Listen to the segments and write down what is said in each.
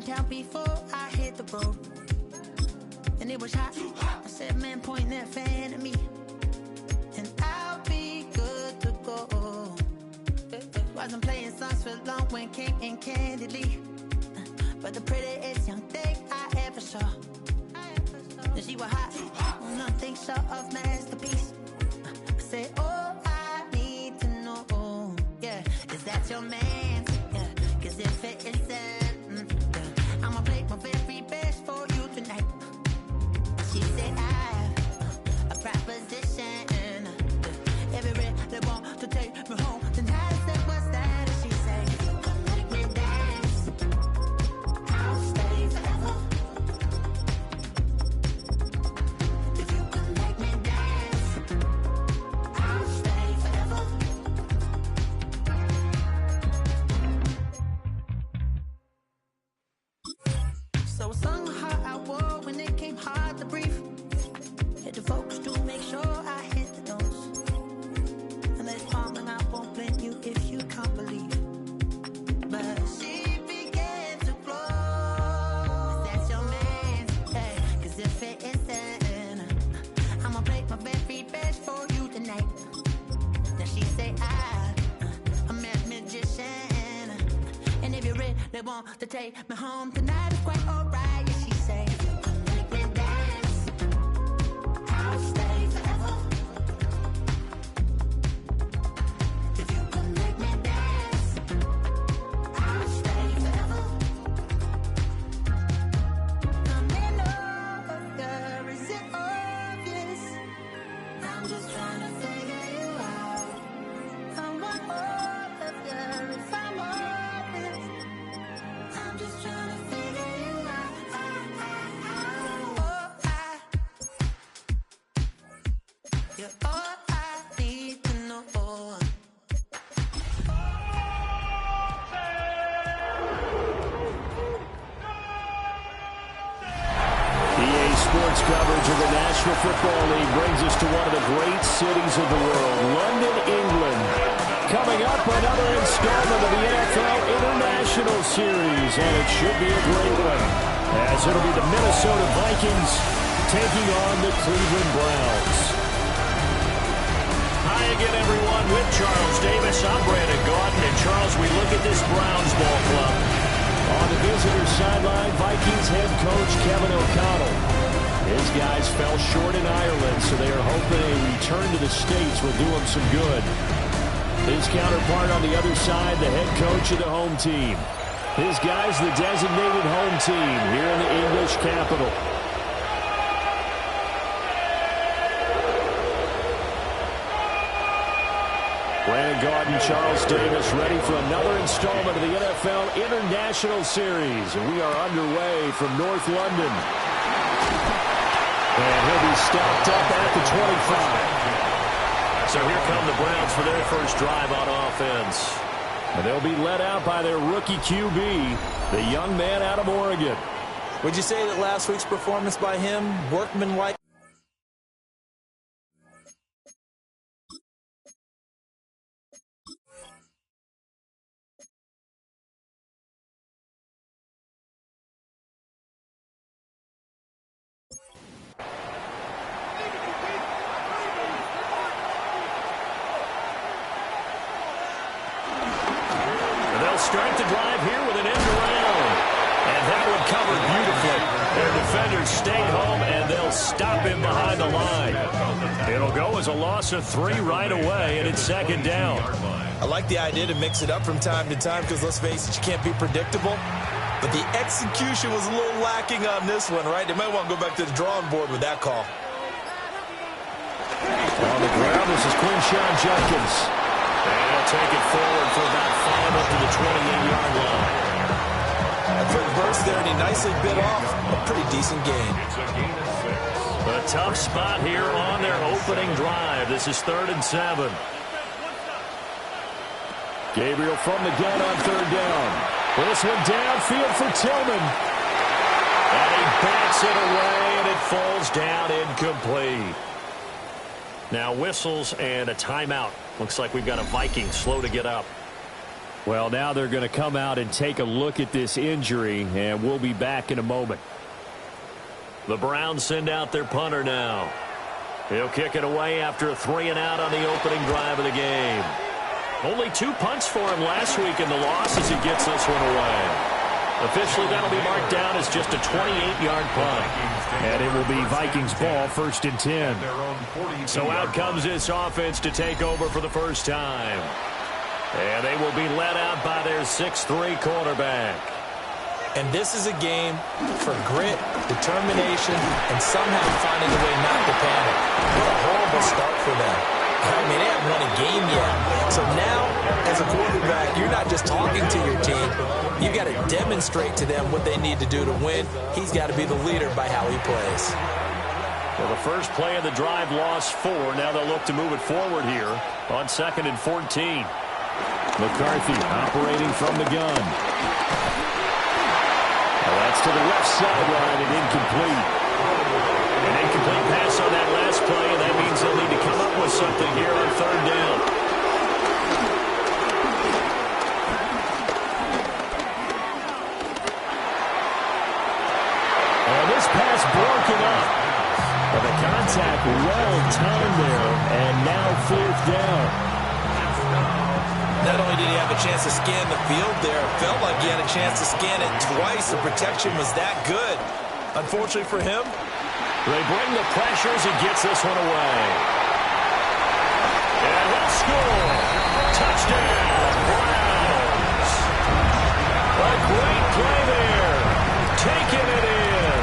down before I hit the road. And it was hot. I said, man, point that fan at me, and I'll be good to go. Wasn't playing songs for long when came in candidly, but the prettiest young thing I ever saw. And she was hot, nothing short of masterpiece. I said, oh, I need to know, yeah, is that your man? Yeah, cause if it isn't, yeah, I'ma play my very best for you tonight. She said, I have a proposition, every red they want to take me home tonight. I said, what's that? And she said, if you come make me dance, I'll stay forever. If you can make me dance, I'll stay forever. So I sung the heart I wore when it came hard to breathe. Hit the focus to make sure I hit the notes. And let's palm and I won't blame you if you can't believe. But she began to flow. That's your man, hey, cause if it isn't, I'ma play my very best for you tonight. Then she say I'm a magician, and if you're ready, they want to take me home tonight. It's quite alright. Yeah, she say, if you can make me dance, I'll stay forever. If you can make me dance, I'll stay forever. I'm in love, is it obvious? I'm just trying to figure you out. I want all of you if I'm honest. I'm just trying to figure you out. You're all I need to know. EA Sports coverage of the National Football League brings us to one of the great cities of the world, London, England. Coming up, another installment of the NFL International Series, and it should be a great one, as it'll be the Minnesota Vikings taking on the Cleveland Browns. Hi again, everyone. With Charles Davis, I'm Brandon Gaudin. And Charles, we look at this Browns ball club. On the visitor's sideline, Vikings head coach Kevin O'Connell. His guys fell short in Ireland, so they are hoping a return to the States will do them some good. His counterpart on the other side, the head coach of the home team. His guys, the designated home team here in the English capital. Brandon Gaudin, Charles Davis, ready for another installment of the NFL International Series. And we are underway from North London. And he'll be stopped up at the 25. So here come the Browns for their first drive on offense. And they'll be led out by their rookie QB, the young man out of Oregon. Would you say that last week's performance by him, workmanlike? Start the drive here with an end around. And that one covered beautifully. Their defenders stayed home, and they'll stop him behind the line. It'll go as a loss of 3 right away, and it's second down. I like the idea to mix it up from time to time because, let's face it, you can't be predictable. But the execution was a little lacking on this one, right? They might want to go back to the drawing board with that call. On the ground, this is Quinshawn Judkins. And he'll take it forward for about 5 up to the 28-yard line. A quick burst there, and he nicely bit off a pretty decent gain. A tough spot here on their opening drive. This is 3rd and 7. Gabriel from the gun on 3rd down. This one downfield for Tillman. And he backs it away, and it falls down incomplete. Now whistles and a timeout. Looks like we've got a Viking slow to get up. Well, now they're going to come out and take a look at this injury, and we'll be back in a moment. The Browns send out their punter now. He'll kick it away after a 3-and-out on the opening drive of the game. Only 2 punts for him last week in the loss as he gets this one away. Officially, that'll be marked down as just a 28-yard punt. And it will be Vikings ball, 1st and 10. So out comes this offense to take over for the first time. And they will be led out by their 6'3" quarterback. And this is a game for grit, determination, and somehow finding a way not to panic. What a horrible start for them. I mean, they haven't won a game yet. So now, as a quarterback, you're not just talking to your team. You've got to demonstrate to them what they need to do to win. He's got to be the leader by how he plays. Well, the first play of the drive lost 4. Now they'll look to move it forward here on 2nd and 14. McCarthy operating from the gun. Well, that's to the left sideline and incomplete. An incomplete pass on that last play, and that means they'll need to come up with something here on 3rd down. And this pass broken up. But the contact well timed there, and now 4th down. Not only did he have a chance to scan the field there, it felt like he had a chance to scan it twice. The protection was that good. Unfortunately for him, they bring the pressure as he gets this one away. And he'll score. Touchdown, Browns. A great play there. Taking it in.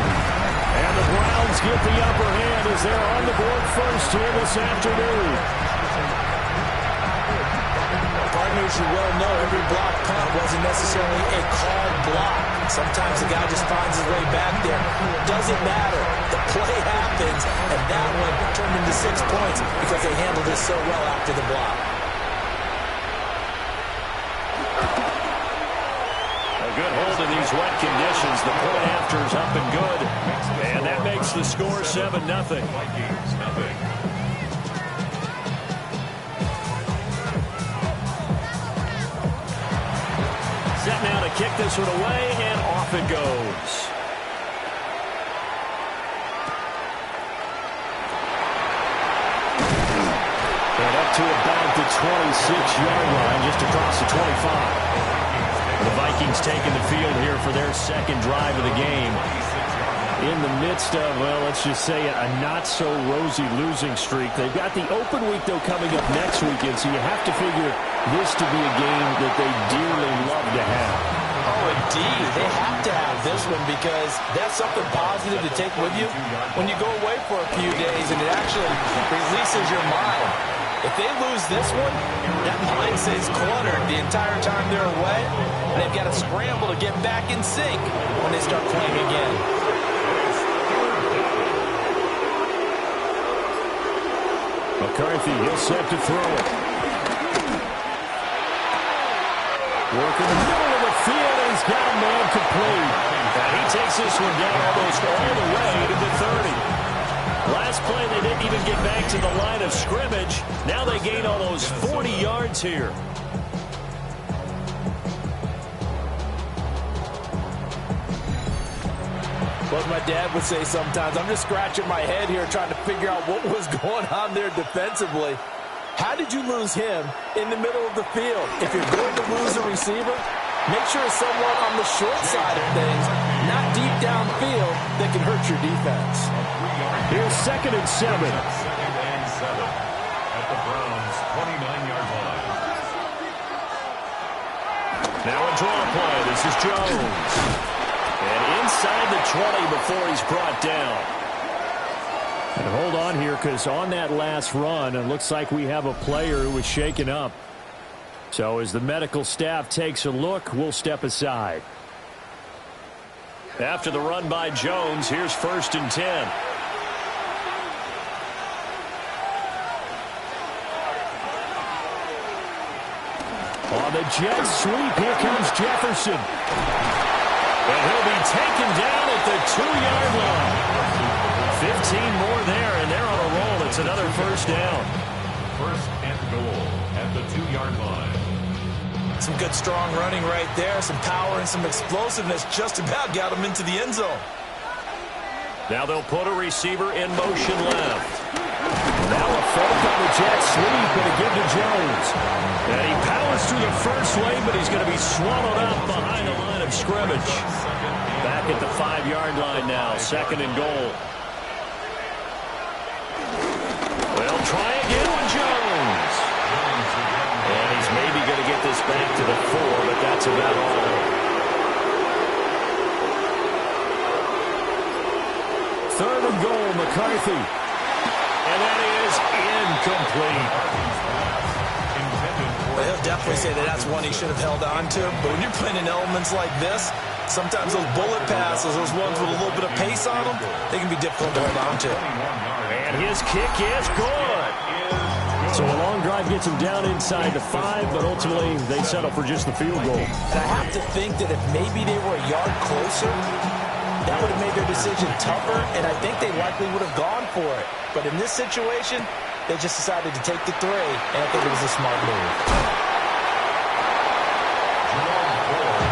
And the Browns get the upper hand as they're on the board first here this afternoon. Partners, you well know every block punt wasn't necessarily a called block. Sometimes the guy just finds his way back there. Doesn't matter. The play happens, and that one turned into 6 points because they handled it so well after the block. A good hold in these wet conditions. The point after is up and good. And that makes the score 7-0. Set now to kick this one away, and off it goes. And up to about the 26-yard line, just across the 25. The Vikings taking the field here for their 2nd drive of the game. In the midst of, well, let's just say a not-so-rosy losing streak. They've got the open week, though, coming up next weekend, so you have to figure this to be a game that they dearly love to have. Oh, indeed. They have to have this one because that's something positive to take with you when you go away for a few days, and it actually releases your mind. If they lose this one, that mind stays cluttered the entire time they're away, and they've got to scramble to get back in sync when they start playing again. McCarthy, he'll set to throw it. Working the middle of the field, and he's got a man complete. And he takes this one down almost all the way to the 30. Last play, they didn't even get back to the line of scrimmage. Now they gain almost 40 yards here. What my dad would say sometimes, I'm just scratching my head here trying to figure out what was going on there defensively. How did you lose him in the middle of the field? If you're going to lose a receiver, make sure it's someone on the short side of things, not deep downfield, that can hurt your defense. Here's 2nd and 7. At the Browns' 29-yard line. Now a draw play. This is Jones. And inside the 20 before he's brought down. And hold on here, because on that last run, it looks like we have a player who was shaken up. So as the medical staff takes a look, we'll step aside. After the run by Jones, here's 1st and 10. On the jet sweep, here comes Jefferson. And he'll be taken down at the 2-yard line. 15 more there, and they're on a roll. It's another 1st down. 1st and goal at the 2-yard line. Some good strong running right there. Some power and some explosiveness just about got him into the end zone. Now they'll put a receiver in motion left. Now a fake on the jet sweep and a give to Jones. And he powers through the first lane, but he's going to be swallowed up behind the line of scrimmage. Back at the 5-yard line now, 2nd and goal. They'll try again with Jones. And he's maybe going to get this back to the 4, but that's about all. 3rd and goal, McCarthy. And that is incomplete. Well, he'll definitely say that that's one he should have held on to. But when you're playing in elements like this, sometimes those bullet passes, those ones with a little bit of pace on them, they can be difficult to hold on to. And his kick is good. So a long drive gets him down inside the 5, but ultimately they settle for just the field goal. And I have to think that if maybe they were a yard closer, that would have made their decision tougher, and I think they likely would have gone for it. But in this situation, they just decided to take the 3, and I think it was a smart move.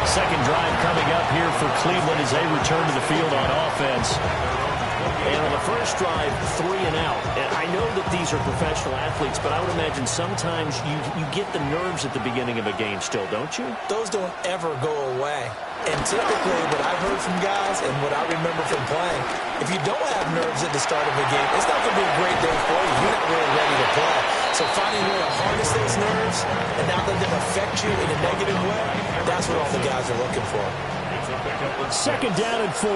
Second drive coming up here for Cleveland as they return to the field on offense. And on the first drive, 3 and out. And I know that these are professional athletes, but I would imagine sometimes you get the nerves at the beginning of a game still, don't you? Those don't ever go away. And typically, what I've heard from guys and what I remember from playing, if you don't have nerves at the start of a game, it's not going to be a great day for you. You're not really ready to play. So finding a way to harness those nerves and not let them affect you in a negative way, that's what all the guys are looking for. 2nd down and 4.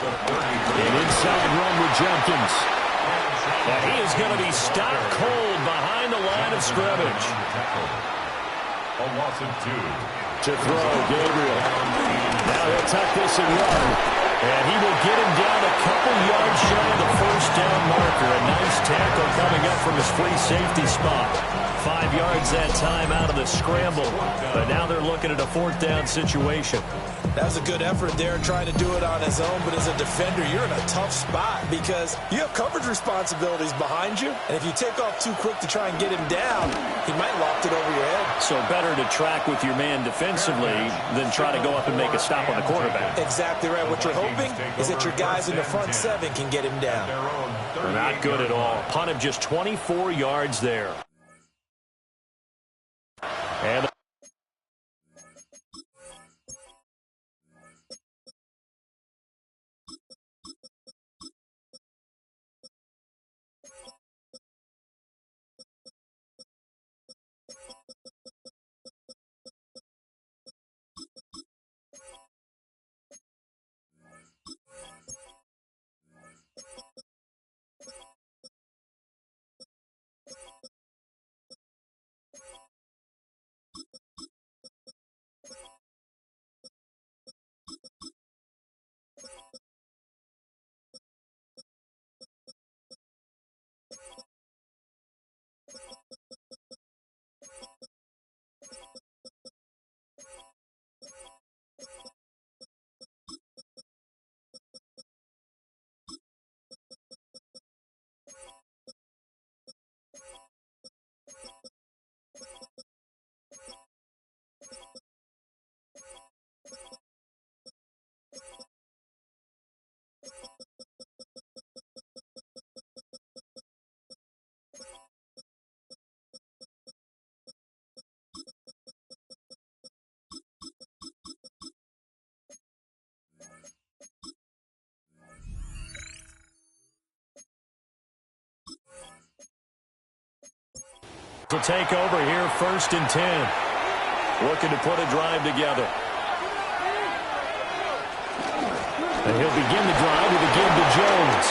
An inside run with Jenkins. And he is going to be stopped cold behind the line of scrimmage. A loss of 2. To throw, Gabriel. Now he'll tuck this and run. And he will get him down a couple yards shy of the first down marker. A nice tackle coming up from his free safety spot. 5 yards that time out of the scramble. But now they're looking at a 4th down situation. That was a good effort there trying to do it on his own, but as a defender, you're in a tough spot because you have coverage responsibilities behind you, and if you take off too quick to try and get him down, he might loft it over your head. So better to track with your man defensively than try to go up and make a stop on the quarterback. Exactly right. What you're hoping is that your guys in the front 7 can get him down. Not good at all. Punt of just 24 yards there. And to take over here, 1st and 10. Looking to put a drive together. And he'll begin the drive with a give to Jones.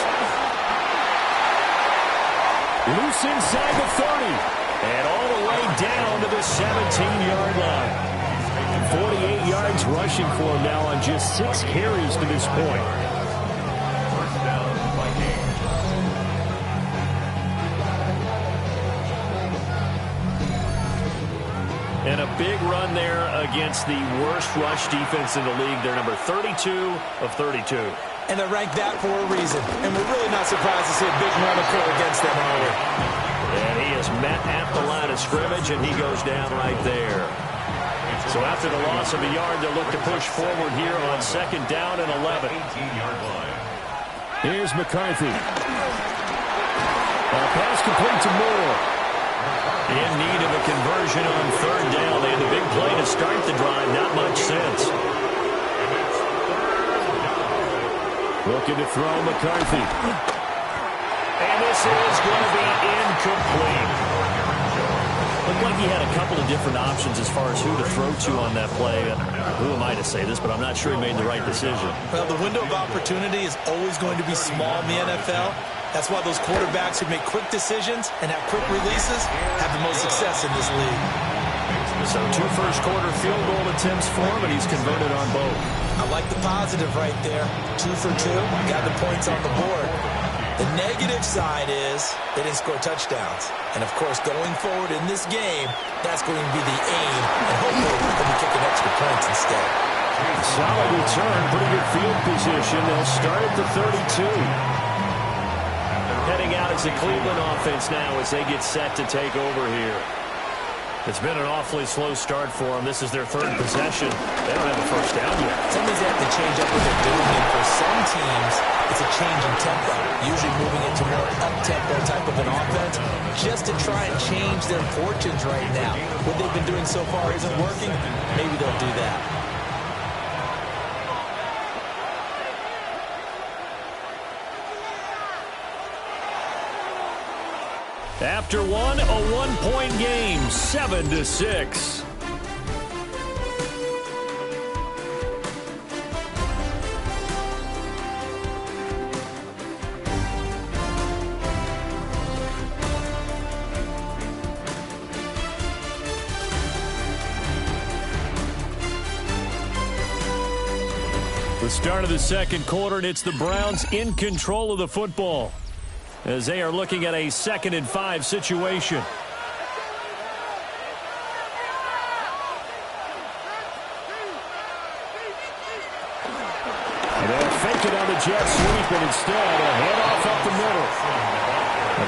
Loose inside the 30. And all the way down to the 17-yard line. 48 yards rushing for him now on just 6 carries to this point. First down, Vikings. And a big run there against the worst rush defense in the league. They're number 32 of 32. And they're ranked that for a reason. And we're really not surprised to see a big run occur against them, are we? And He is met at the line of scrimmage, and he goes down right there. So after the loss of a yard, they'll look to push forward here on 2nd down and 11. 18-yard line. Here's McCarthy. Pass complete to Moore. In need of a conversion on 3rd down. They had the big play to start the drive. Not much sense. Looking to throw McCarthy. And this is going to be incomplete. Looked like he had a couple of different options as far as who to throw to on that play. Who am I to say this, but I'm not sure he made the right decision. Well, the window of opportunity is always going to be small in the NFL. That's why those quarterbacks who make quick decisions and have quick releases have the most success in this league. So 2 first-quarter field goal attempts for him, and he's converted on both. I like the positive right there. 2 for 2, got the points on the board. The negative side is they didn't score touchdowns. And, of course, going forward in this game, that's going to be the aim, and hopefully they'll be kicking extra points instead. Solid return, pretty good field position. They'll start at the 32. Heading out is the Cleveland offense now as they get set to take over here. It's been an awfully slow start for them. This is their 3rd possession. They don't have a first down yet. Some means they have to change up what they're doing, and for some teams, it's a change in tempo, usually moving into more up-tempo type of an offense, just to try and change their fortunes right now. What they've been doing so far isn't working. Maybe they'll do that. After one, a 1-point game, 7-6. The start of the 2nd quarter, and it's the Browns in control of the football as they are looking at a 2nd and 5 situation. And they'll fake it on the jet sweep, and instead a handoff up the middle.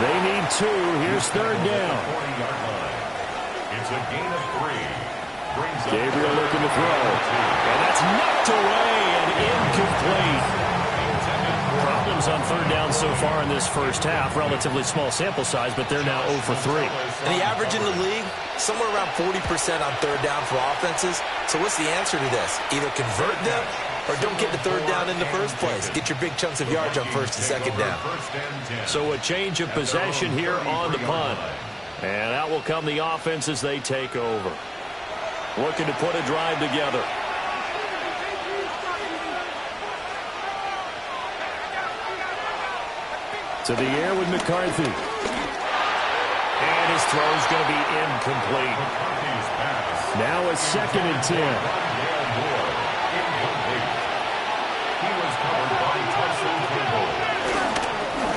They need 2. Here's 3rd down. 40-yard line. It's a gain of 3. Gabriel looking to throw. And that's knocked away and incomplete. Problems on 3rd down so far in this first half. Relatively small sample size, but they're now 0 for 3. And the average in the league, somewhere around 40% on 3rd down for offenses. So what's the answer to this? Either convert them or don't get the 3rd down in the first place. Get your big chunks of yards on 1st and 2nd down. So a change of possession here on the punt. And out will come the offense as they take over. Looking to put a drive together. To the air with McCarthy. And his throw is going to be incomplete. Now a 2nd and 10.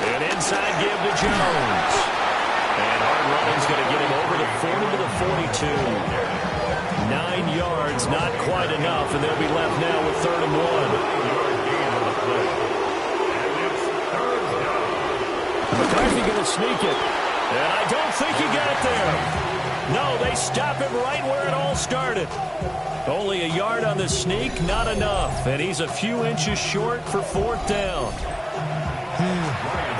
An inside give to Jones. And hard running's going to get him over the 40 to the 42. 9 yards, not quite enough, and they'll be left now with 3rd and 1. McCarthy going to sneak it. And I don't think he got there. No, they stop him right where it all started. Only a yard on the sneak, not enough. And he's a few inches short for 4th down.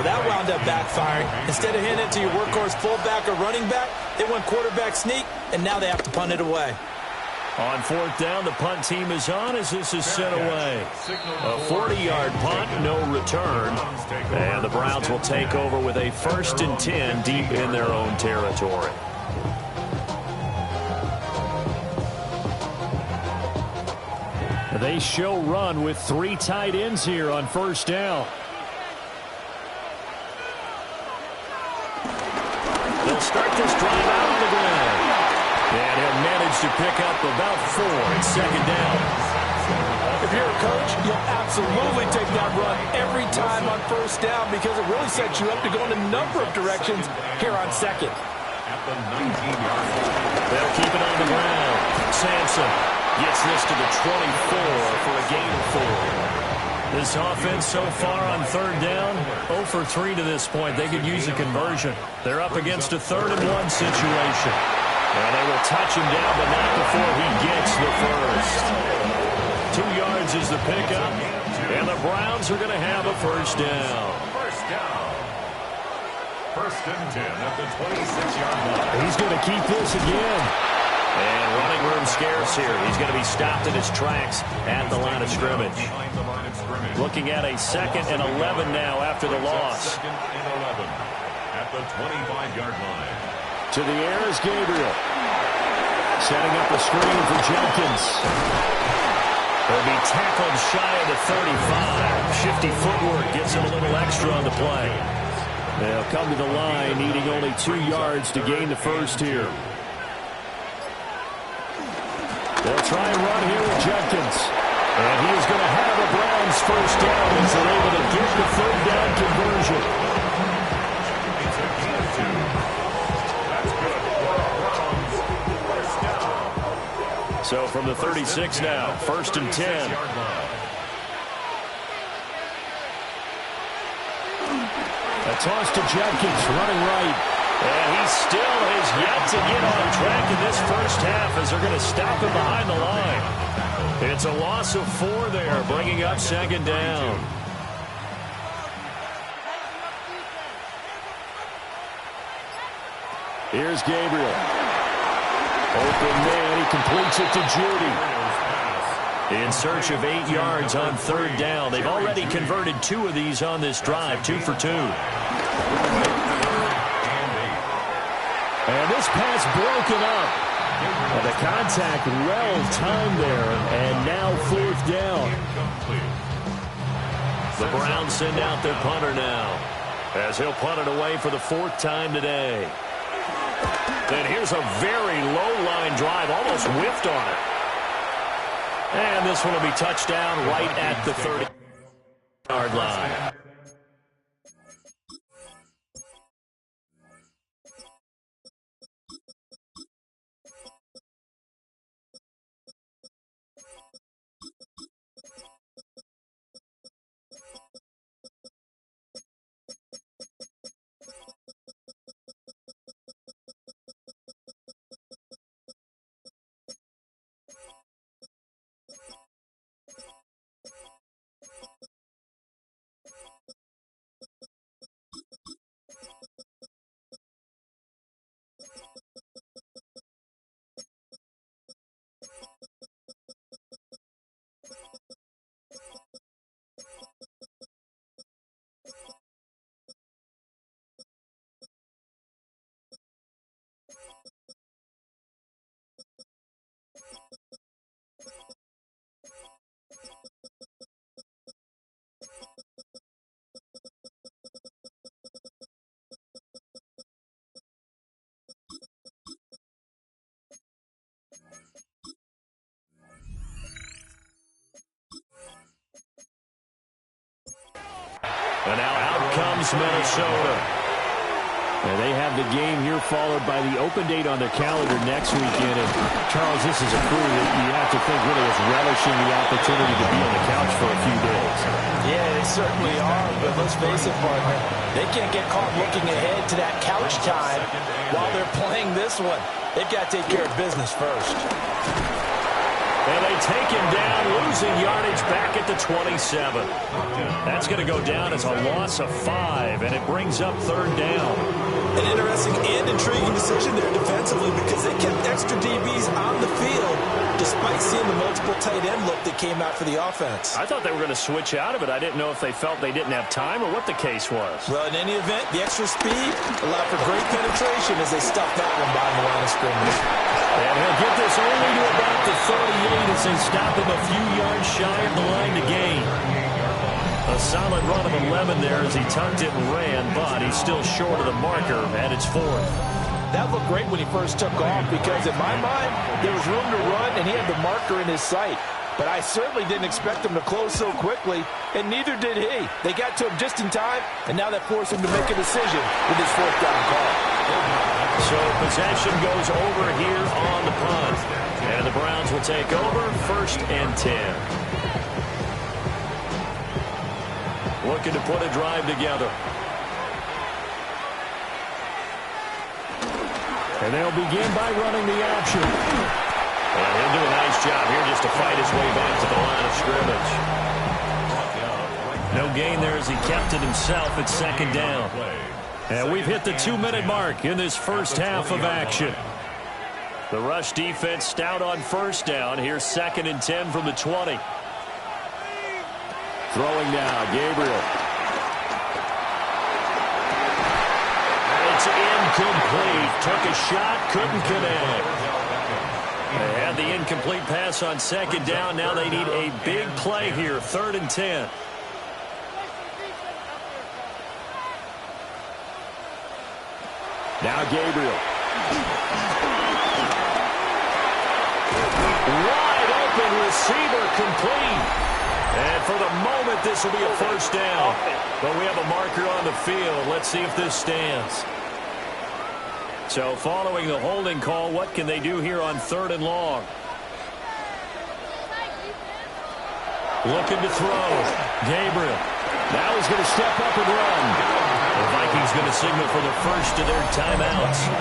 That wound up backfiring. Instead of handing it to your workhorse fullback or running back, they went quarterback sneak, and now they have to punt it away. On 4th down, the punt team is on as this is sent away. A 40-yard punt, no return. And the Browns will take over with a 1st and 10 deep in their own territory. They show run with 3 tight ends here on 1st down. They'll start this drive out on the ground. And he'll manage to pick up about 4 at 2nd down. If you're a coach, you'll absolutely take that run every time on 1st down because it really sets you up to go in a number of directions here on 2nd. At the 19-yard line. They'll keep it on the ground. Sampson gets this to the 24 for a gain of 4. This offense so far on third down, 0 for 3 to this point. They could use a conversion. They're up against a 3rd-and-1 situation. And they will touch him down, but not before he gets the first. 2 yards is the pickup, and the Browns are going to have a first down. First down. 1st and 10 at the 26-yard line. He's going to keep this again. And running room scarce here. He's going to be stopped in his tracks at the line of scrimmage. Looking at a 2nd and 11 now after the loss. 2nd and 11 at the 25-yard line. To the air is Gabriel. Setting up the screen for Jenkins. He'll be tackled shy of the 35. Shifty footwork gets him a little extra on the play. They'll come to the line, needing only 2 yards to gain the first here. They'll try and run here with Jenkins. And he is going to have a Browns first down as they're able to get the 3rd down conversion. It's a gain of 2. That's good for a Browns first down. So from the 36 now, 1st and 10. A toss to Jenkins, running right. And he still has yet to get on track in this first half as they're going to stop him behind the line. It's a loss of 4 there, bringing up 2nd down. Here's Gabriel. Open man, he completes it to Judy. In search of 8 yards on 3rd down. They've already converted 2 of these on this drive, 2 for 2. And this pass broken up. And the contact well timed there, and now 4th down. The Browns send out their punter now, as he'll punt it away for the 4th time today. And here's a very low-line drive, almost whiffed on it. And this one will be touchdown right at the 30-yard line. And now out comes Minnesota. And they have the game here followed by the open date on their calendar next weekend. And Charles, this is a crew that you have to think really is relishing the opportunity to be on the couch for a few days. Yeah, they certainly are. But let's face it, partner, they can't get caught looking ahead to that couch time while they're playing this one. They've got to take care of business first. And they take him down, losing yardage back at the 27. That's going to go down as a loss of 5, and it brings up 3rd down. An interesting and intriguing decision there defensively because they kept extra DBs on the field despite seeing the multiple tight end look that came out for the offense. I thought they were going to switch out of it. I didn't know if they felt they didn't have time or what the case was. Well, in any event, the extra speed allowed for great penetration as they stuffed that one behind the line of scrimmage. And he'll get this only to about the 38 as they stop him a few yards shy of the line to gain. A solid run of 11 there as he tucked it and ran, but he's still short of the marker, and it's 4th. That looked great when he first took off because, in my mind, there was room to run, and he had the marker in his sight. But I certainly didn't expect him to close so quickly, and neither did he. They got to him just in time, and now that forced him to make a decision with his 4th down call. So possession goes over here on the punt. And the Browns will take over 1st and 10. looking to put a drive together. And they'll begin by running the option. And he'll do a nice job here just to fight his way back to the line of scrimmage. No gain there as he kept it himself at second down. And we've hit the 2-minute mark in this first half of action. The rush defense stout on first down. Here's 2nd and 10 from the 20. Throwing now, Gabriel. It's incomplete. Took a shot, couldn't connect. They had the incomplete pass on second down. Now they need a big play here, 3rd and 10. Now Gabriel. Wide open receiver, complete. And for the moment, this will be a first down. But we have a marker on the field. Let's see if this stands. So following the holding call, what can they do here on 3rd and long? Looking to throw. Gabriel. Now he's going to step up and run. The Vikings going to signal for the first of their timeouts,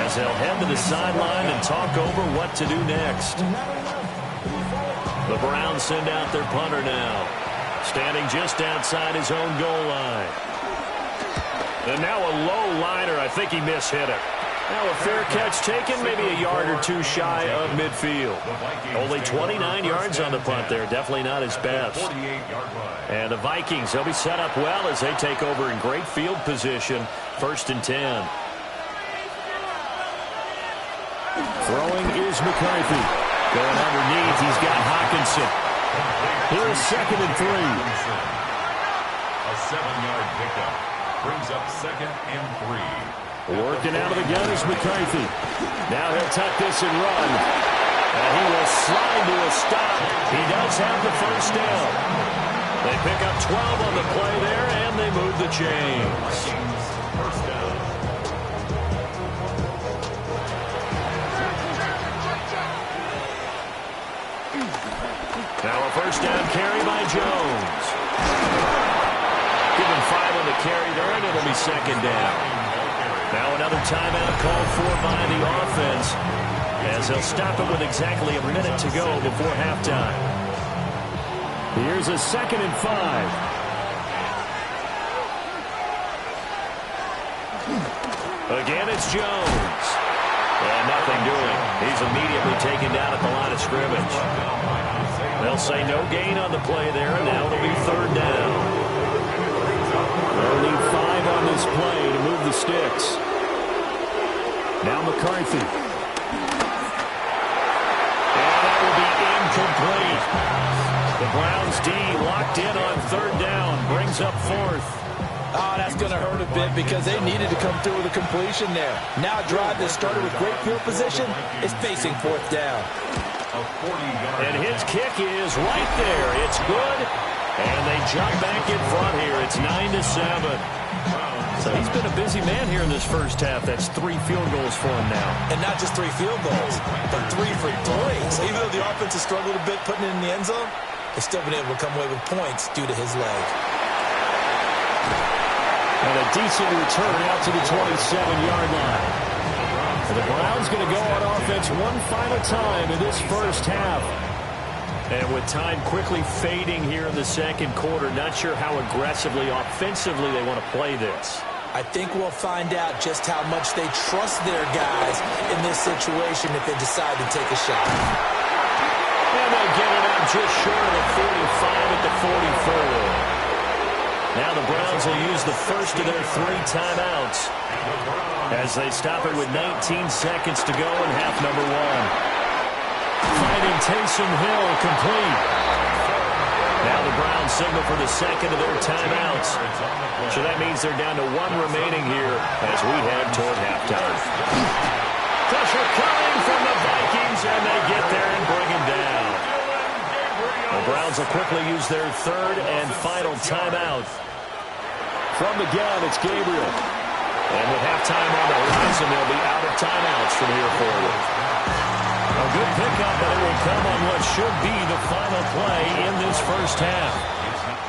as they'll head to the sideline and talk over what to do next. The Browns send out their punter now, standing just outside his own goal line. And now a low liner. I think he mishit it. Now a fair catch taken, maybe a yard or two shy of midfield. Only 29 yards on the punt there. Definitely not his best. And the Vikings, they'll be set up well as they take over in great field position. 1st and 10. Throwing is McCarthy. Going underneath, he's got Hawkinson. Here's 2nd and 3. A 7-yard pickup brings up 2nd and 3. Working out of the gun is McCarthy. Now he'll tuck this and run. And he will slide to a stop. He does have the first down. They pick up 12 on the play there, and they move the chains. First down. Now a first down carry by Jones. Give him 5 on the carry there, and it'll be 2nd down. Now another timeout called for by the offense, as they'll stop it with exactly a minute to go before halftime. Here's a 2nd and 5. Again, it's Jones. And nothing doing. He's immediately taken down at the line of scrimmage. They'll say no gain on the play there, and now it'll be 3rd down. They'll need 5 on this play to move the sticks. Now McCarthy. And that will be incomplete. The Browns D locked in on 3rd down. Brings up 4th. Oh, that's going to hurt a bit because they needed to come through with a completion there. Now a drive that started with great field position is facing 4th down. And his kick is right there. It's good. And they jump back in front here. It's 9-7. So he's been a busy man here in this first half. That's 3 field goals for him now. And not just 3 field goals, but 3 for 3. So even though the offense has struggled a bit putting it in the end zone, they've still been able to come away with points due to his leg. And a decent return out to the 27-yard line. And the Browns going to go on offense one final time in this first half. And with time quickly fading here in the second quarter, not sure how aggressively, offensively they want to play this. I think we'll find out just how much they trust their guys in this situation if they decide to take a shot. And they'll get it out just short of the 45 at the 44. Now the Browns will use the first of their 3 timeouts as they stop it with 19 seconds to go in half number 1. Finding Taysom Hill complete. Now the Browns signal for the second of their timeouts. So that means they're down to 1 remaining here as we head toward halftime. Pressure coming from the Vikings, and they get there and bring him down. The Browns will quickly use their 3rd and final timeout. From the gun, it's Gabriel. And with halftime on the horizon, they'll be out of timeouts from here forward. A good pickup, but it will come on what should be the final play in this first half.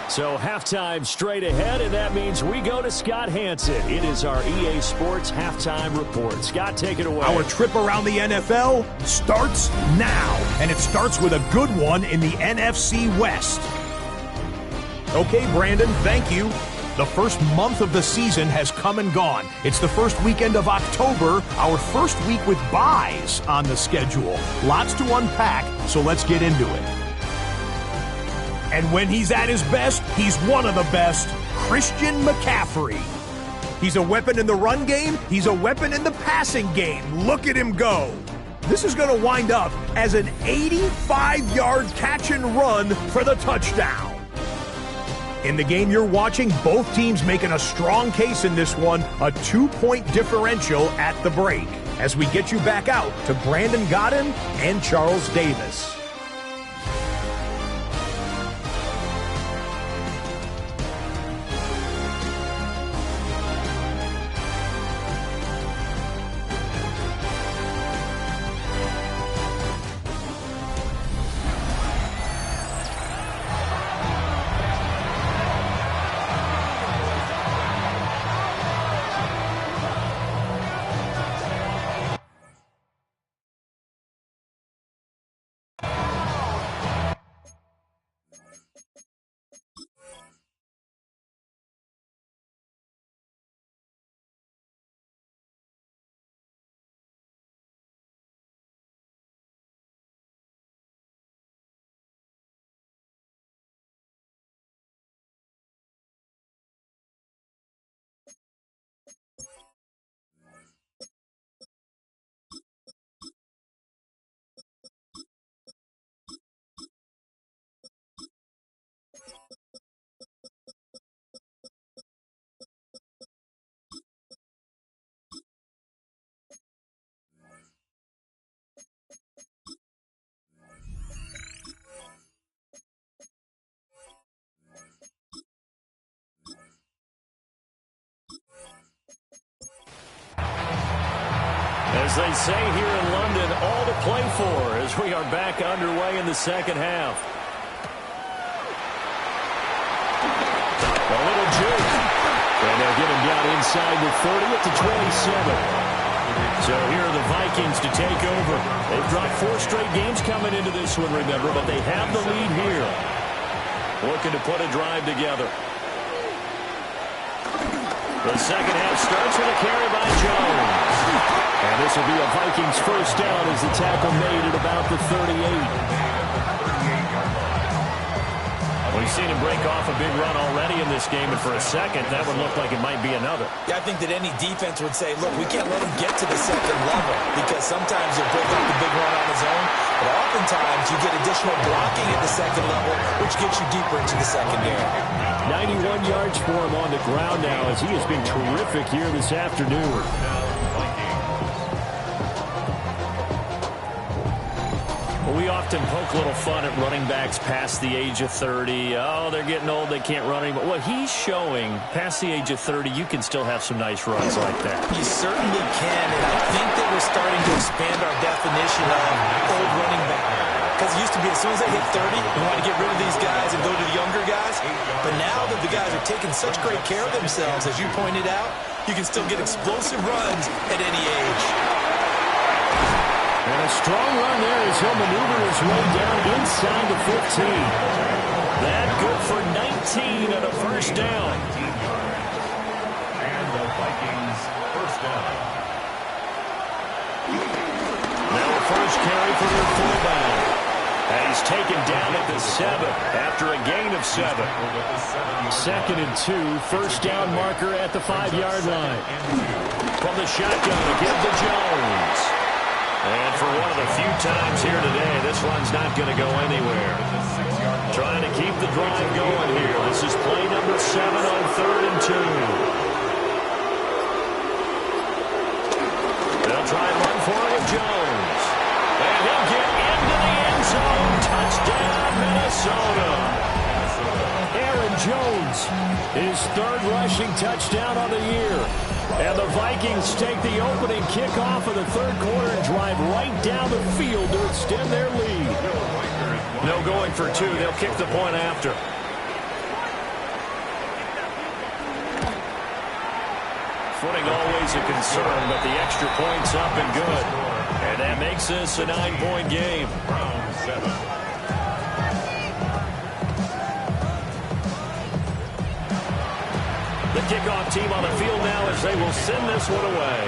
So halftime straight ahead, and that means we go to Scott Hansen. It is our EA Sports halftime report. Scott, take it away. Our trip around the NFL starts now, and it starts with a good one in the NFC West. Okay, Brandon, thank you. The first month of the season has come and gone. It's the first weekend of October, our first week with byes on the schedule. Lots to unpack, so let's get into it. And when he's at his best, he's one of the best, Christian McCaffrey. He's a weapon in the run game. He's a weapon in the passing game. Look at him go. This is going to wind up as an 85-yard catch and run for the touchdown. In the game you're watching, both teams making a strong case in this one, a 2-point differential at the break. As we get you back out to Brandon Godden and Charles Davis. As they say here in London, all to play for as we are back underway in the second half. A little juke. And they'll get him down inside the 30 at the 27. So here are the Vikings to take over. They've dropped 4 straight games coming into this one, remember, but they have the lead here. Looking to put a drive together. The second half starts with a carry by Jones. And this will be a Vikings first down as the tackle made at about the 38. We've seen him break off a big run already in this game, and for a second, that would look like it might be another. Yeah, I think that any defense would say, look, we can't let him get to the second level because sometimes he'll break off the big run on his own, but oftentimes you get additional blocking at the second level, which gets you deeper into the secondary. 91 yards for him on the ground now as he has been terrific here this afternoon. We often poke a little fun at running backs past the age of 30. Oh, they're getting old, they can't run anymore. Well, he's showing past the age of 30, you can still have some nice runs like that. You certainly can, and I think that we're starting to expand our definition of old running back. Because it used to be as soon as they hit 30, we want to get rid of these guys and go to the younger guys. But now that the guys are taking such great care of themselves, as you pointed out, you can still get explosive runs at any age. And a strong run there as he'll maneuver his way down inside the 15. That good for 19 and a first down. And the Vikings first down. Now a first carry for their fullback. And he's taken down at the 7 after a gain of 7. 2nd and 2, first down marker at the 5-yard line. From the shotgun, give to Jones. And for one of the few times here today, this one's not going to go anywhere. Trying to keep the drive going here. This is play number 7 on 3rd and 2. They'll try and run for it with Jones. And he'll get into the end zone. Touchdown, Minnesota. Aaron Jones, his 3rd rushing touchdown of the year. And the Vikings take the opening kickoff of the 3rd quarter and drive right down the field to extend their lead. No going for 2. They'll kick the point after. footing always a concern, but the extra point's up and good. And that makes this a 9-point game. Round 7. The kickoff team on the field now as they will send this one away.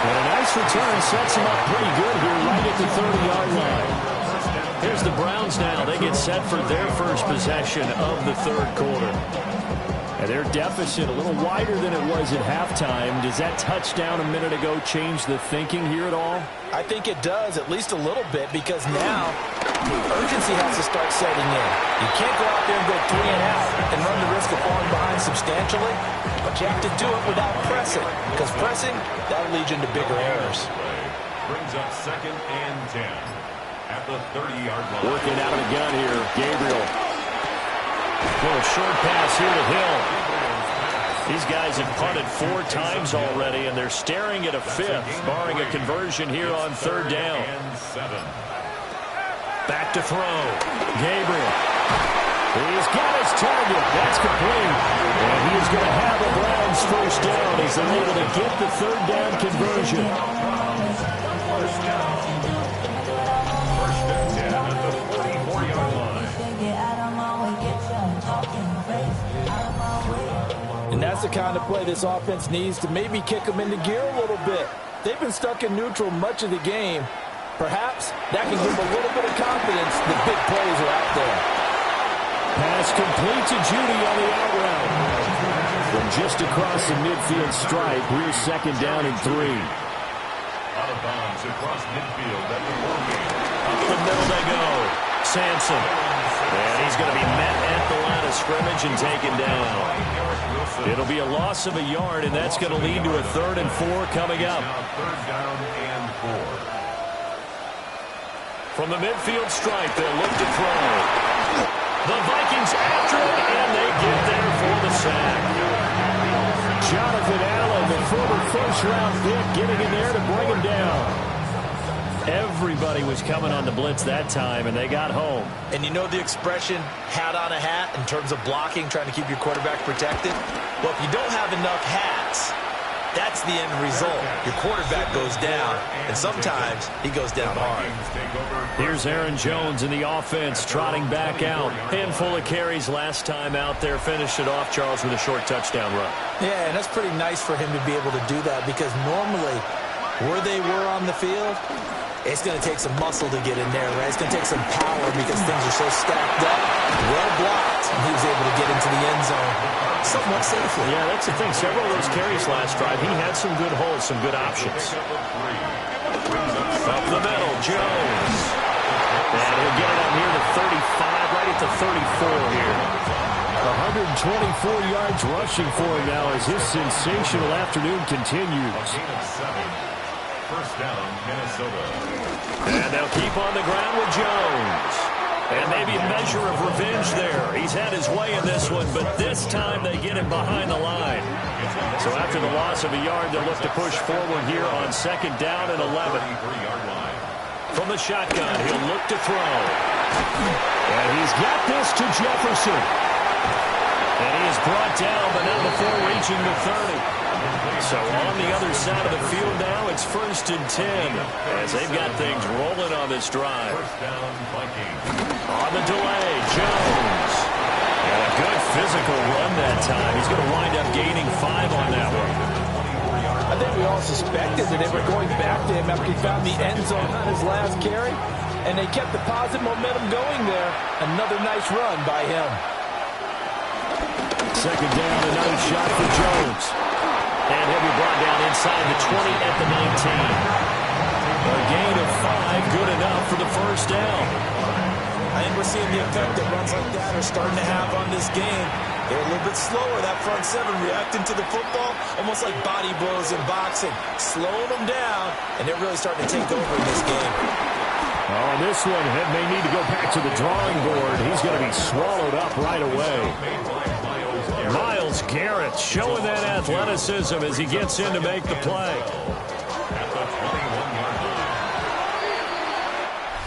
And a nice return sets them up pretty good here right at the 30-yard line. Here's the Browns now. They get set for their first possession of the third quarter. And their deficit a little wider than it was at halftime. Does that touchdown a minute ago change the thinking here at all? I think it does, at least a little bit, because now urgency has to start setting in. You can't go out there and go 3 and out and run the risk of falling behind substantially, but you have to do it without pressing, because pressing, that'll lead you into bigger errors. Brings up 2nd and 10 at the 30-yard line. Working out of the gun here, Gabriel. Little short pass here to Hill. These guys have punted 4 times already, and they're staring at a 5th, barring a conversion here on 3rd down. Back to throw. Gabriel. He's got his target. That's complete. And he is going to have a Browns first down. He's able to get the 3rd down conversion. First and 10 at the 44-yard line. And that's the kind of play this offense needs to maybe kick them into gear a little bit. They've been stuck in neutral much of the game. Perhaps that can give them a little bit of confidence that big plays are out there. Pass complete to Judy on the out route. From just across the midfield stripe, here's 2nd down and 3. Out of bounds across midfield at the 40. Up the middle they go. Sampson. And he's going to be met at the line of scrimmage and taken down. It'll be a loss of a yard, and that's going to lead to a 3rd and 4 coming up. Now 3rd down and 4. From the midfield stripe, they'll look to throw. The Vikings after it, and they get there for the sack. Jonathan Allen, the former first-round pick, getting in there to bring him down. Everybody was coming on the blitz that time, and they got home. And you know the expression, hat on a hat, in terms of blocking, trying to keep your quarterback protected? Well, if you don't have enough hats, that's the end result. Your quarterback goes down, and sometimes he goes down hard. Here's Aaron Jones in the offense, trotting back out. Handful of carries last time out there. Finished it off, Charles, with a short touchdown run. Yeah, and that's pretty nice for him to be able to do that, because normally where they were on the field, it's going to take some muscle to get in there, right? It's going to take some power because things are so stacked up. Well blocked, and he was able to get into the end zone somewhat safely. Yeah, that's the thing. Several of those carries last drive, he had some good holes, some good options. Up the middle, Jones. And he'll get it out here to 35, right at the 34 here. 124 yards rushing for him now as his sensational afternoon continues. First down, Minnesota. And they'll keep on the ground with Jones. And maybe a measure of revenge there. He's had his way in this one, but this time they get him behind the line. So after the loss of a yard, they'll look to push forward here on 2nd down and 11. From the shotgun, he'll look to throw. And he's got this to Jefferson. And he is brought down, but not before reaching the 30. So on the other side of the field now, it's 1st and 10 as they've got things rolling on this drive. First down, Vikings. On the delay, Jones. And a good physical run that time. He's going to wind up gaining 5 on that one. I think we all suspected that they were going back to him after he found the end zone on his last carry, and they kept the positive momentum going there. Another nice run by him. 2nd down, another shot for Jones. And he'll be brought down inside the 20 at the 19. A gain of 5, good enough for the first down. I think we're seeing the effect that runs like that are starting to have on this game. They're a little bit slower, that front 7, reacting to the football, almost like body blows in boxing, slowing them down, and they're really starting to take over in this game. Oh, this one may need to go back to the drawing board. He's going to be swallowed up right away. Myles Garrett showing that athleticism as he gets in to make the play. At the 21-yard line.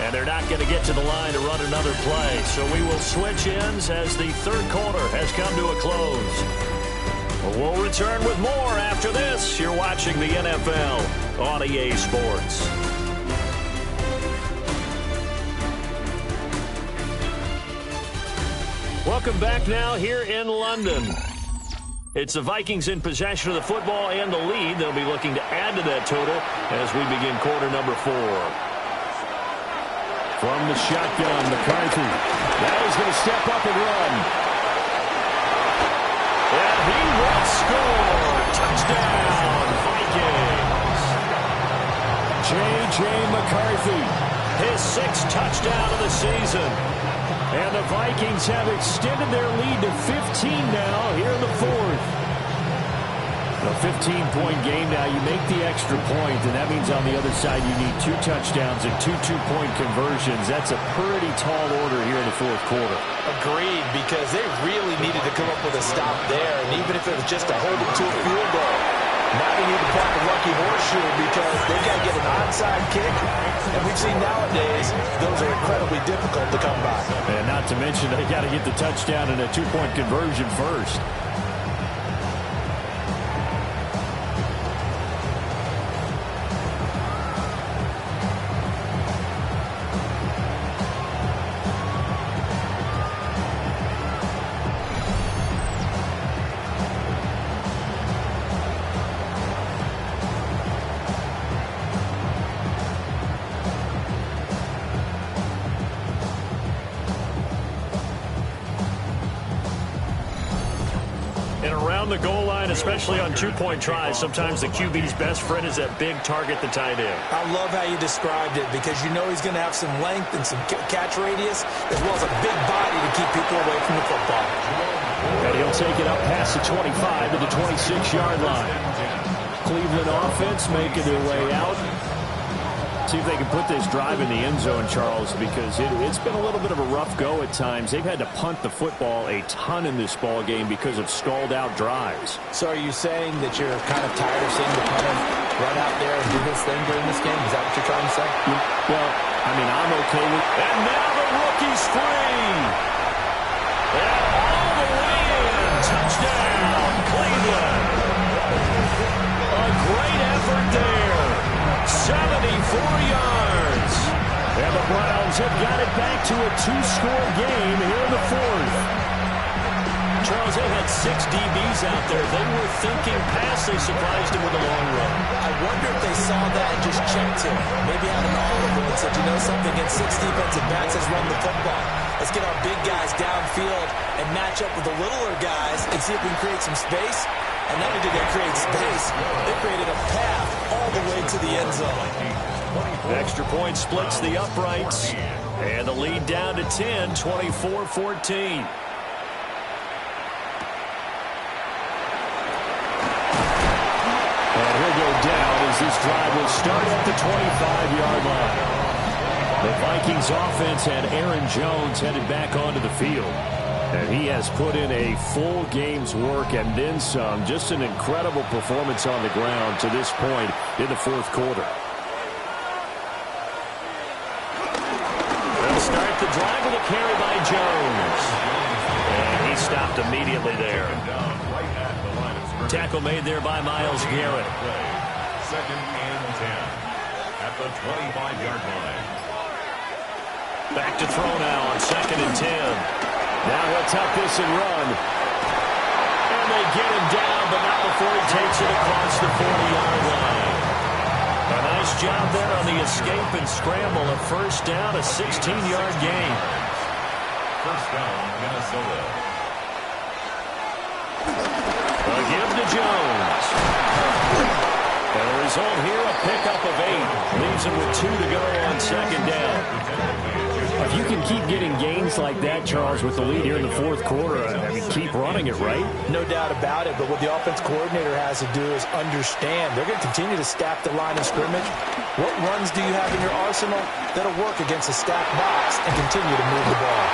And And they're not going to get to the line to run another play. So we will switch ends as the third quarter has come to a close. We'll return with more after this. You're watching the NFL on EA Sports. Welcome back now here in London. It's the Vikings in possession of the football and the lead. They'll be looking to add to that total as we begin quarter number 4. From the shotgun, McCarthy. Now he's going to step up and run. And he will score. Touchdown, Vikings. J.J. McCarthy, his 6th touchdown of the season. And the Vikings have extended their lead to 15 now here in the 4th. A 15-point game now. You make the extra point, and that means on the other side you need 2 touchdowns and 2 two-point conversions. That's a pretty tall order here in the 4th quarter. Agreed, because they really needed to come up with a stop there, and even if it was just to hold them to a field goal. Now they need to pop a lucky horseshoe because they've got to get an onside kick. And we've seen nowadays those are incredibly difficult to come by. And not to mention they got to get the touchdown and a 2-point conversion first. The goal line, especially on 2-point tries, sometimes the QB's best friend is that big target, the tight end. I love how you described it because you know he's going to have some length and some catch radius as well as a big body to keep people away from the football. And he'll take it up past the 25 to the 26-yard line. Cleveland offense making their way out. See if they can put this drive in the end zone, Charles, because it's been a little bit of a rough go at times. They've had to punt the football a ton in this ball game because of stalled-out drives. So are you saying that you're kind of tired of seeing the punter run out there and do his thing during this game? Is that what you're trying to say? Well, I mean, I'm okay with it. And now the rookie's free. And all the way in. Touchdown, Cleveland. A great effort there. 74 yards. And the Browns have got it back to a 2-score game here in the 4th. Charles, they had 6 DBs out there. They were thinking pass. They surprised him with a long run. I wonder if they saw that and just checked him. Maybe had an audible and said, you know something, against 6 defensive backs, let's run the football. Let's get our big guys downfield and match up with the littler guys and see if we can create some space. And not only did they create space, they created a path all the way to the end zone. The extra point splits the uprights. And the lead down to 10, 24-14. And he'll go down as this drive will start at the 25-yard line. The Vikings offense had Aaron Jones headed back onto the field. And he has put in a full game's work and then some. Just an incredible performance on the ground to this point in the 4th quarter. They'll start the drive with a carry by Jones. And he stopped immediately there. Tackle made there by Myles Garrett. 2nd and 10 at the 25-yard line. Back to throw now on 2nd and 10. Now he'll tuck this and run. And they get him down, but not before he takes it across the 40-yard line. A nice job there on the escape and scramble. A first down, a 16-yard gain. First down, Minnesota. A give to Jones. And the result here, a pickup of 8. Leaves him with 2 to go on 2nd down. If you can keep getting gains like that, Charles, with the lead here in the 4th quarter, I mean, keep running it, right? No doubt about it, but what the offense coordinator has to do is understand. They're going to continue to stack the line of scrimmage. What runs do you have in your arsenal that'll work against a stacked box and continue to move the ball?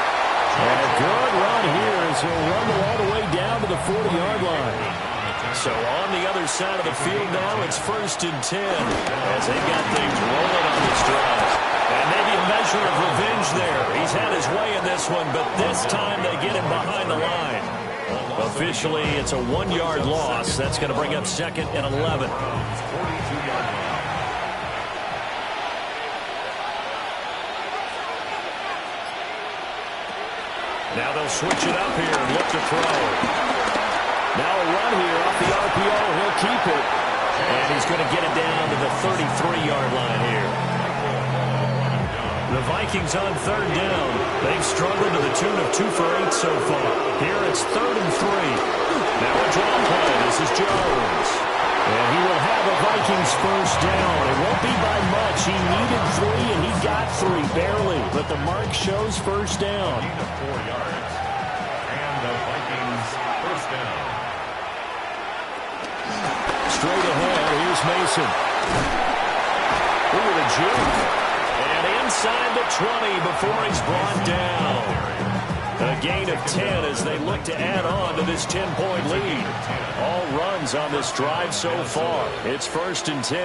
And a good run here as he'll run all the way down to the 40-yard line. So on the other side of the field now, it's 1st and 10 as they got things rolling on this drive. And maybe a measure of revenge there. He's had his way in this one, but this time they get him behind the line. Officially, it's a 1-yard loss. That's going to bring up 2nd and 11. Now they'll switch it up here and look to throw. Now a run here off the RPO. He'll keep it. And he's going to get it down to the 33-yard line here. The Vikings on 3rd down. They've struggled to the tune of 2 for 8 so far. Here it's 3rd and 3. Now a draw play. This is Jones. And he will have a Vikings first down. It won't be by much. He needed 3, and he got 3, barely. But the mark shows first down. 4 yards. And the Vikings first down. Straight ahead, here's Mason. Ooh, the juke. And inside the 20 before he's brought down. A gain of 10 as they look to add on to this 10-point lead. All runs on this drive so far. It's 1st and 10.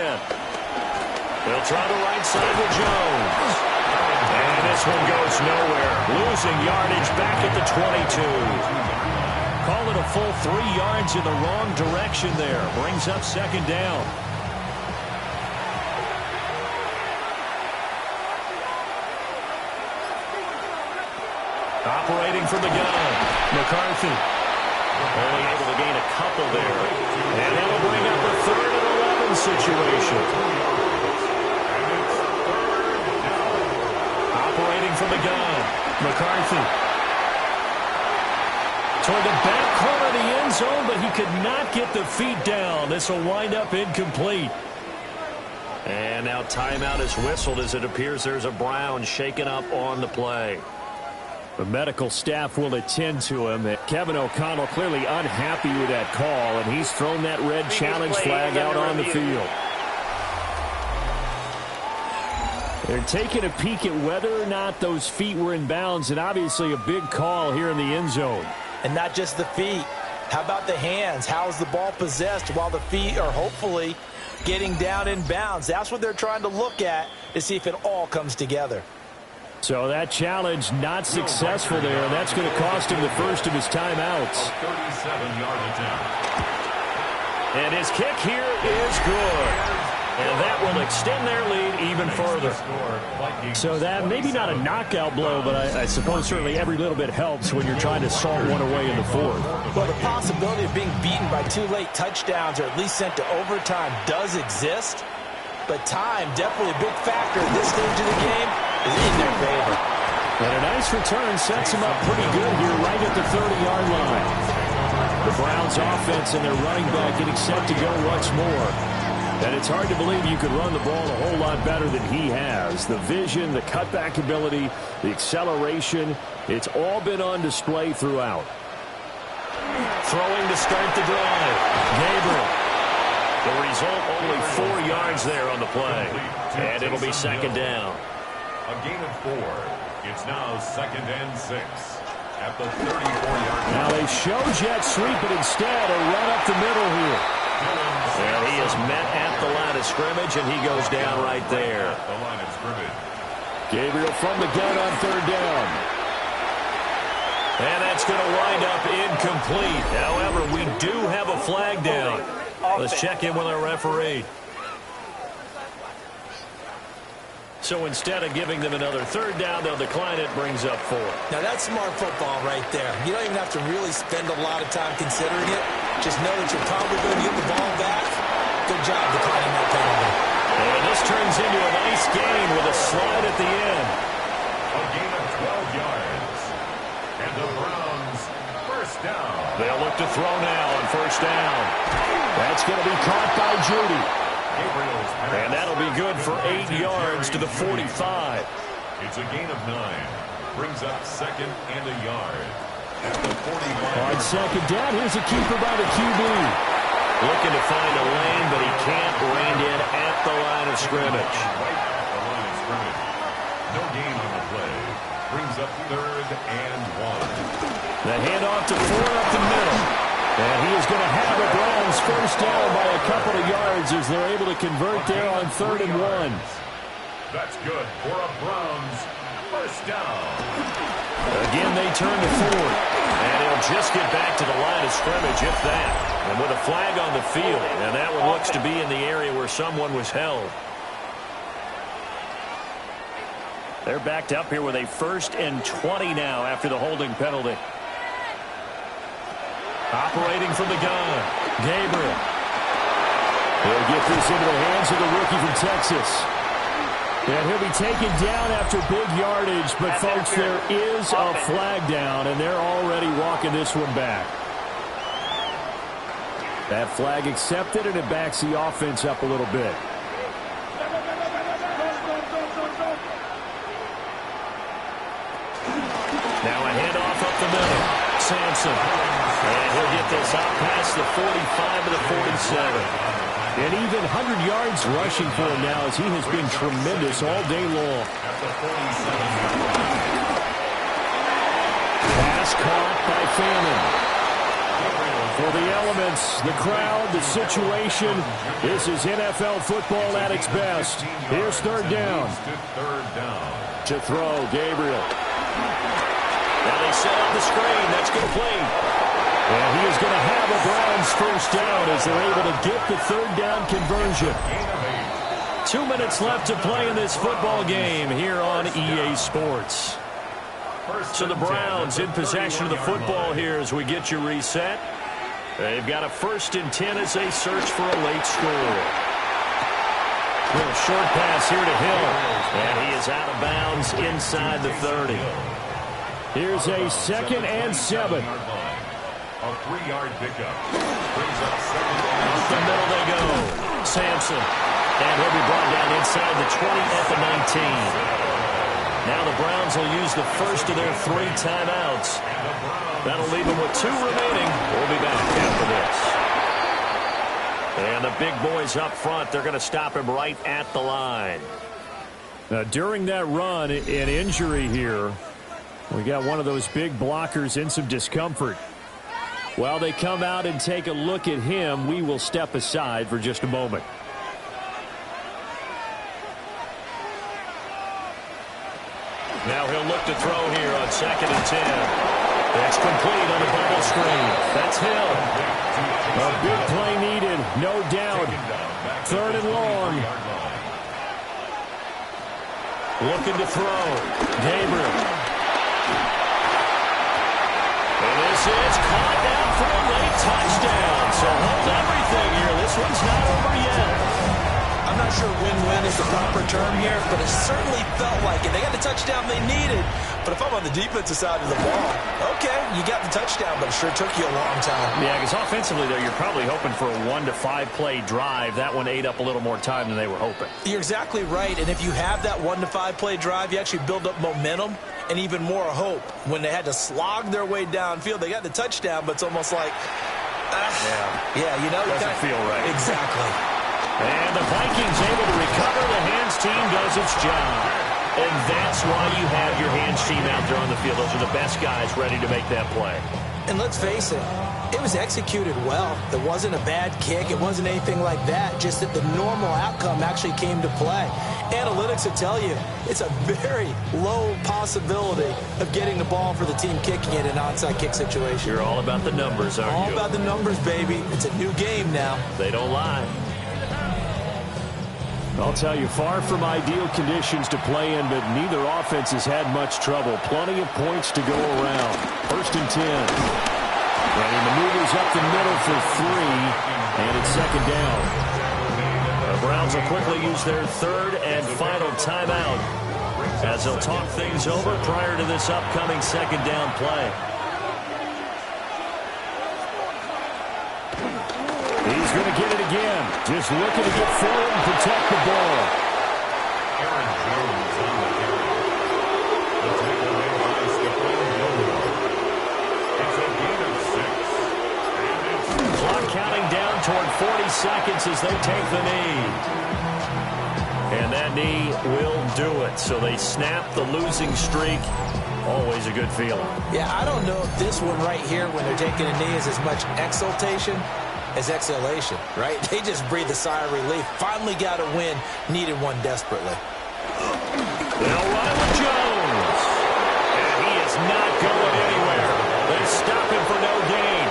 They'll try the right side with Jones. And this one goes nowhere. Losing yardage back at the 22. Call it a full 3 yards in the wrong direction there. Brings up 2nd down. Operating from the gun, McCarthy. Only able to gain a couple there. And that'll bring up a 3rd and 11 situation. Operating from the gun, McCarthy. Toward the back corner of the end zone, but he could not get the feet down. This will wind up incomplete. And now timeout is whistled as it appears there's a Brown shaken up on the play. The medical staff will attend to him. Kevin O'Connell clearly unhappy with that call, and he's thrown that red challenge flag out on the field. They're taking a peek at whether or not those feet were in bounds, and obviously a big call here in the end zone. And not just the feet. How about the hands? How is the ball possessed while the feet are hopefully getting down in bounds? That's what they're trying to look at to see if it all comes together. So that challenge not successful there, and that's going to cost him the first of his timeouts. 37-yard attempt. And his kick here is good. And that will extend their lead even further. So that maybe not a knockout blow, but I suppose certainly every little bit helps when you're trying to salt one away in the 4th. Well, the possibility of being beaten by 2 late touchdowns or at least sent to overtime does exist. But time, definitely a big factor at this stage of the game, is in their favor. And a nice return sets him up pretty good here right at the 30-yard line. The Browns offense and their running back getting set to go once more. And it's hard to believe you could run the ball a whole lot better than he has. The vision, the cutback ability, the acceleration, it's all been on display throughout. Throwing to start the drive. Gabriel. The result, only 4 yards there on the play. And it'll be 2nd down. A gain of 4. It's now 2nd and 6 at the 34-yard line. Now they show jet sweep, but instead a run up the middle here. And he is met at the line of scrimmage, and he goes down right there. The line of scrimmage. Gabriel from the gun on 3rd down. And that's going to wind up incomplete. However, we do have a flag down. Let's check in with our referee. So instead of giving them another 3rd down, they'll decline it. Brings up 4. Now that's smart football right there. You don't even have to really spend a lot of time considering it. Just know that you're probably going to get the ball back. Good job declining that penalty. And this turns into a nice gain with a slide at the end. A gain of 12 yards. And the Browns first down. They'll look to throw now on 1st down. That's going to be caught by Judy. And that'll be good for 8 yards to the 45. It's a gain of 9. Brings up 2nd and a yard. At the 45. On 2nd down, here's a keeper by the QB. Looking to find a lane, but he can't rein in at the line of scrimmage. Right at the line of scrimmage. No gain on the play. Brings up 3rd and 1. The handoff to Ford up the middle. And he is going to have the Browns first down by a couple of yards as they're able to convert there on 3rd and 1. That's good for a Browns first down. Again, they turn to fourth. And he'll just get back to the line of scrimmage, if that. And with a flag on the field. And that one looks to be in the area where someone was held. They're backed up here with a 1st and 20 now after the holding penalty. Operating from the gun, Gabriel. He'll get this into the hands of the rookie from Texas. And he'll be taken down after big yardage, but folks, there is a flag down, and they're already walking this one back. That flag accepted, and it backs the offense up a little bit. Now a handoff up the middle. Sampson. And he'll get this out past the 45 to the 47. And even 100 yards rushing for him now, as he has been tremendous all day long. Pass caught by Fannin. For the elements, the crowd, the situation, this is NFL football at its best. Here's third down. To throw, Gabriel. Now they set up the screen. That's complete. And he is going to have a Browns first down as they're able to get the third down conversion. 2 minutes left to play in this football game here on EA Sports. So the Browns in possession of the football here as we get you reset. They've got a 1st and 10 as they search for a late score. Little short pass here to Hill. And he is out of bounds inside the 30. Here's a 2nd and 7. A 3-yard pickup. Brings up 2nd down. Up the middle they go. Sampson. And he'll be brought down inside the 20 at the 19. Now the Browns will use the first of their 3 timeouts. That'll leave them with 2 remaining. We'll be back after this. And the big boys up front, they're going to stop him right at the line. Now, during that run, an injury here. We got one of those big blockers in some discomfort. While they come out and take a look at him, we will step aside for just a moment. Now he'll look to throw here on 2nd and 10. That's complete on the bubble screen. That's Hill. A big play needed, no doubt. 3rd and long. Looking to throw. Gabriel. And this is caught down for a late touchdown. So hold everything here. This one's not over yet. I'm not sure win-win is the proper term here, but it certainly felt like it. They got the touchdown they needed, but if I'm on the defensive side of the ball, okay, you got the touchdown, but it sure took you a long time. Yeah, because offensively, though, you're probably hoping for a 1 to 5 play drive. That one ate up a little more time than they were hoping. You're exactly right, and if you have that 1 to 5 play drive, you actually build up momentum and even more hope. When they had to slog their way downfield, they got the touchdown, but it's almost like, yeah, you know, doesn't feel right. Exactly. And the Vikings able to recover. The hands team does its job. And that's why you have your hands team out there on the field. Those are the best guys ready to make that play. And let's face it, it was executed well. It wasn't a bad kick. It wasn't anything like that. Just that the normal outcome actually came to play. Analytics will tell you it's a very low possibility of getting the ball for the team kicking it in an onside kick situation. You're all about the numbers, aren't you? All about the numbers, baby. It's a new game now. They don't lie. I'll tell you, far from ideal conditions to play in, but neither offense has had much trouble. Plenty of points to go around. 1st and 10. And he maneuvers up the middle for 3, and it's 2nd down. The Browns will quickly use their 3rd and final timeout as they'll talk things over prior to this upcoming 2nd down play. He's going to get it again. Just looking to get forward and protect the ball. Aaron Jones on the carry. The tackle made by Stephon Gilmore. It's a gain of 6. And it's Clock counting down toward 40 seconds as they take the knee. And that knee will do it. So they snap the losing streak. Always a good feeling. Yeah, I don't know if this one right here, when they're taking a knee, is as much exultation as exhalation, right? They just breathe a sigh of relief. Finally got a win. Needed one desperately. They'll run it with Jones. And he is not going anywhere. They stop him for no gain.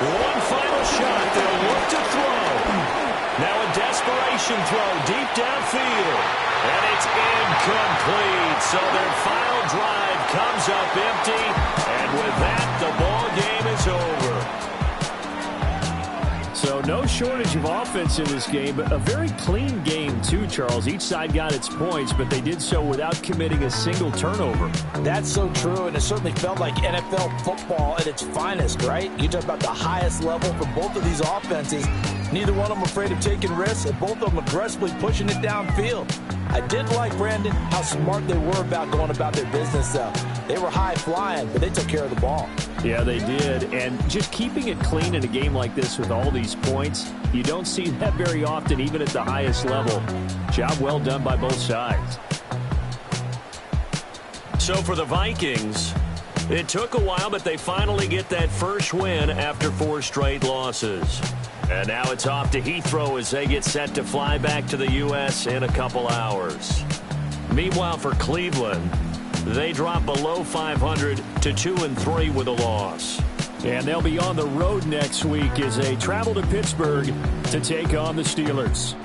One final shot. They'll look to throw. Now a desperation throw deep downfield. And it's incomplete. So their final drive comes up empty. And with that, the ball game is over. So no shortage of offense in this game, but a very clean game too, Charles. Each side got its points, but they did so without committing a single turnover. That's so true, and it certainly felt like NFL football at its finest, right? You talk about the highest level for both of these offenses. Neither one of them afraid of taking risks, and both of them aggressively pushing it downfield. I did like, Brandon, how smart they were about going about their business, though. They were high-flying, but they took care of the ball. Yeah, they did. And just keeping it clean in a game like this with all these points, you don't see that very often, even at the highest level. Job well done by both sides. So for the Vikings, it took a while, but they finally get that first win after 4 straight losses. And now it's off to Heathrow as they get set to fly back to the U.S. in a couple hours. Meanwhile, for Cleveland, they drop below 500 to 2-3 with a loss. And they'll be on the road next week as they travel to Pittsburgh to take on the Steelers.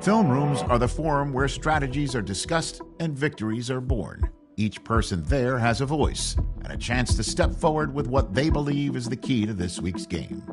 Film rooms are the forum where strategies are discussed and victories are born. Each person there has a voice and a chance to step forward with what they believe is the key to this week's game.